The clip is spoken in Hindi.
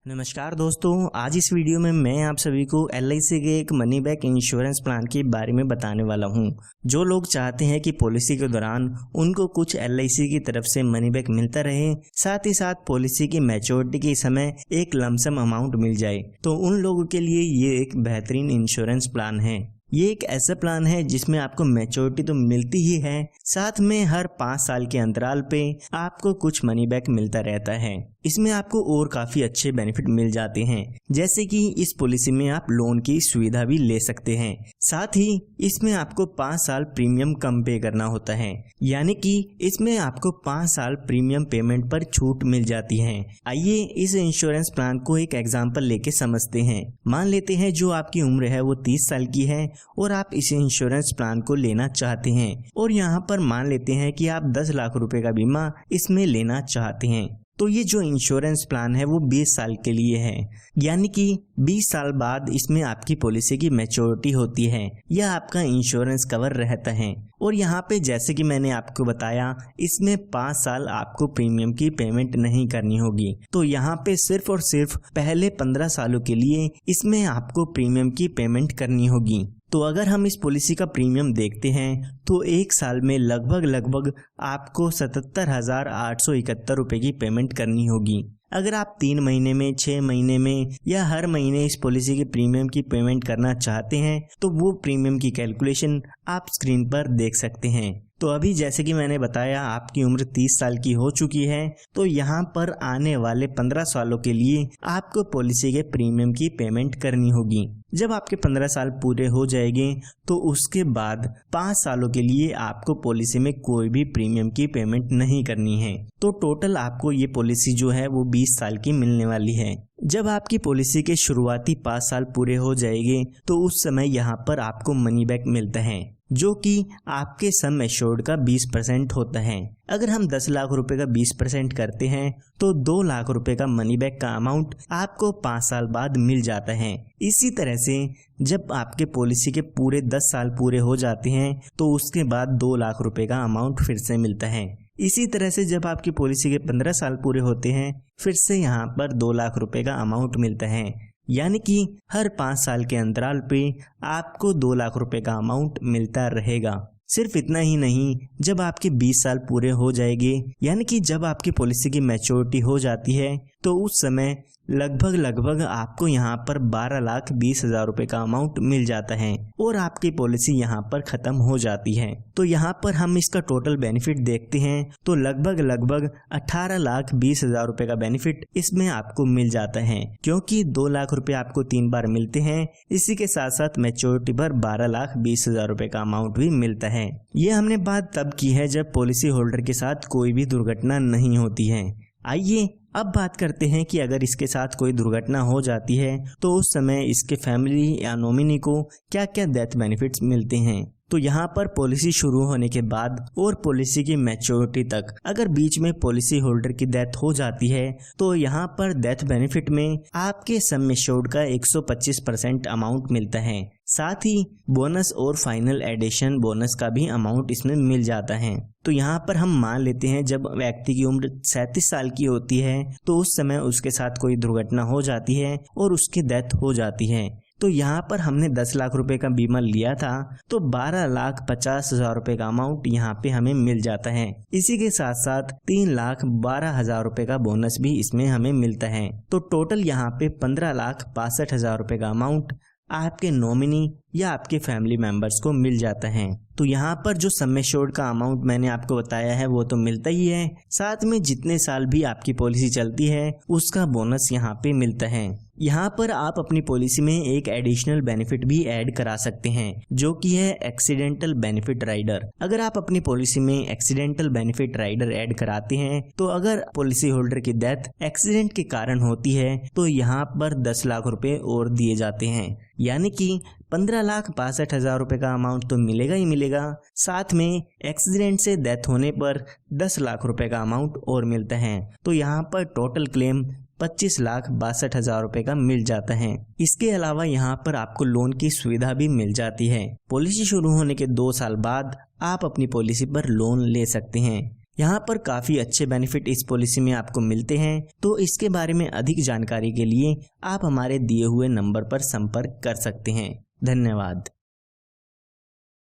नमस्कार दोस्तों, आज इस वीडियो में मैं आप सभी को LIC के एक मनी बैक इंश्योरेंस प्लान के बारे में बताने वाला हूं। जो लोग चाहते हैं कि पॉलिसी के दौरान उनको कुछ LIC की तरफ से मनी बैक मिलता रहे, साथ ही साथ पॉलिसी की मैच्योरिटी के समय एक लमसम अमाउंट मिल जाए, तो उन लोगों के लिए ये एक बेहतरीन इंश्योरेंस प्लान है। ये एक ऐसा प्लान है जिसमें आपको मैच्योरिटी तो मिलती ही है, साथ में हर 5 साल के अंतराल पे आपको कुछ मनी बैक मिलता रहता है। इसमें आपको और काफी अच्छे बेनिफिट मिल जाते हैं, जैसे कि इस पॉलिसी में आप लोन की सुविधा भी ले सकते हैं। साथ ही इसमें आपको 5 साल प्रीमियम कम पे करना होता है, यानी कि इसमें आपको 5 साल प्रीमियम पेमेंट पर छूट मिल जाती है। आइए इस इंश्योरेंस प्लान को एक एग्जांपल लेके समझते हैं। मान लेते हैं जो आपकी उम्र है वो 30 साल की है और आप इस इंश्योरेंस प्लान को लेना चाहते हैं, और यहाँ पर मान लेते हैं कि आप 10 लाख रुपए का बीमा इसमें लेना चाहते हैं। तो ये जो इंश्योरेंस प्लान है वो 20 साल के लिए है, यानी कि 20 साल बाद इसमें आपकी पॉलिसी की मैच्योरिटी होती है या आपका इंश्योरेंस कवर रहता है। और यहाँ पे जैसे कि मैंने आपको बताया, इसमें 5 साल आपको प्रीमियम की पेमेंट नहीं करनी होगी। तो यहाँ पे सिर्फ और सिर्फ पहले 15 सालों के लिए इसमें आपको प्रीमियम की पेमेंट करनी होगी। तो अगर हम इस पॉलिसी का प्रीमियम देखते हैं तो एक साल में लगभग आपको 77,871 रुपए की पेमेंट करनी होगी। अगर आप 3 महीने में, 6 महीने में या हर महीने इस पॉलिसी के प्रीमियम की पेमेंट करना चाहते हैं तो वो प्रीमियम की कैलकुलेशन आप स्क्रीन पर देख सकते हैं। तो अभी जैसे कि मैंने बताया आपकी उम्र 30 साल की हो चुकी है, तो यहाँ पर आने वाले 15 सालों के लिए आपको पॉलिसी के प्रीमियम की पेमेंट करनी होगी। जब आपके 15 साल पूरे हो जाएंगे तो उसके बाद 5 सालों के लिए आपको पॉलिसी में कोई भी प्रीमियम की पेमेंट नहीं करनी है। तो टोटल आपको ये पॉलिसी जो है वो 20 साल की मिलने वाली है। जब आपकी पॉलिसी के शुरुआती 5 साल पूरे हो जाएंगे तो उस समय यहाँ पर आपको मनी बैक मिलता है, जो कि आपके सम एश्योर्ड का 20% होता है। अगर हम 10 लाख रुपए का 20% करते हैं तो 2 लाख रुपए का मनी बैक का अमाउंट आपको 5 साल बाद मिल जाता है। इसी तरह से जब आपके पॉलिसी के पूरे 10 साल पूरे हो जाते हैं तो उसके बाद 2 लाख रुपए का अमाउंट फिर से मिलता है। इसी तरह से जब आपकी पॉलिसी के 15 साल पूरे होते हैं फिर से यहाँ पर 2 लाख रुपए का अमाउंट मिलता है, यानी कि हर 5 साल के अंतराल पे आपको 2 लाख रुपए का अमाउंट मिलता रहेगा। सिर्फ इतना ही नहीं, जब आपके 20 साल पूरे हो जाएंगे, यानी कि जब आपकी पॉलिसी की मैच्योरिटी हो जाती है, तो उस समय लगभग आपको यहाँ पर 12,20,000 रुपए का अमाउंट मिल जाता है और आपकी पॉलिसी यहाँ पर खत्म हो जाती है। तो यहाँ पर हम इसका टोटल बेनिफिट देखते हैं तो लगभग 18,20,000 रुपए का बेनिफिट इसमें आपको मिल जाता है, क्योंकि 2 लाख रुपए आपको 3 बार मिलते हैं। इसी के साथ साथ मैच्योरिटी पर 12,20,000 रुपए का अमाउंट भी मिलता है। ये हमने बात तब की है जब पॉलिसी होल्डर के साथ कोई भी दुर्घटना नहीं होती है। आइए अब बात करते हैं कि अगर इसके साथ कोई दुर्घटना हो जाती है तो उस समय इसके फैमिली या नॉमिनी को क्या क्या डेथ बेनिफिट्स मिलते हैं। तो यहाँ पर पॉलिसी शुरू होने के बाद और पॉलिसी की मैच्योरिटी तक अगर बीच में पॉलिसी होल्डर की डेथ हो जाती है तो यहाँ पर डेथ बेनिफिट में आपके सम एश्योर्ड का 125% अमाउंट मिलता है। साथ ही बोनस और फाइनल एडिशन बोनस का भी अमाउंट इसमें मिल जाता है। तो यहाँ पर हम मान लेते हैं जब व्यक्ति की उम्र 37 साल की होती है तो उस समय उसके साथ कोई दुर्घटना हो जाती है और उसकी डेथ हो जाती है। तो यहाँ पर हमने 10 लाख रुपए का बीमा लिया था तो 12,50,000 रुपए का अमाउंट यहाँ पे हमें मिल जाता है। इसी के साथ साथ 3,12,000 रुपए का बोनस भी इसमें हमें मिलता है। तो टोटल यहाँ पे 15,62,000 रुपए का अमाउंट आपके नॉमिनी या आपके फैमिली मेंबर्स को मिल जाता है। तो यहाँ पर जो सम एश्योर्ड का अमाउंट मैंने आपको बताया है वो तो मिलता ही है, साथ में जितने साल भी आपकी पॉलिसी चलती है उसका बोनस यहाँ पे मिलता है। यहाँ पर आप अपनी पॉलिसी में एक एडिशनल बेनिफिट भी ऐड करा सकते हैं, जो कि है एक्सीडेंटल बेनिफिट राइडर। अगर आप अपनी पॉलिसी में एक्सीडेंटल बेनिफिट राइडर ऐड कराते हैं तो अगर पॉलिसी होल्डर की डेथ एक्सीडेंट के कारण होती है तो यहाँ पर 10 लाख रुपए और दिए जाते हैं, यानी कि 15,62,000 रुपए का अमाउंट तो मिलेगा ही मिलेगा, साथ में एक्सीडेंट से डेथ होने पर 10 लाख रुपए का अमाउंट और मिलता है। तो यहाँ पर टोटल क्लेम 25,62,000 रुपए का मिल जाता है। इसके अलावा यहाँ पर आपको लोन की सुविधा भी मिल जाती है। पॉलिसी शुरू होने के 2 साल बाद आप अपनी पॉलिसी पर लोन ले सकते हैं। यहाँ पर काफ़ी अच्छे बेनिफिट इस पॉलिसी में आपको मिलते हैं। तो इसके बारे में अधिक जानकारी के लिए आप हमारे दिए हुए नंबर पर संपर्क कर सकते हैं। धन्यवाद।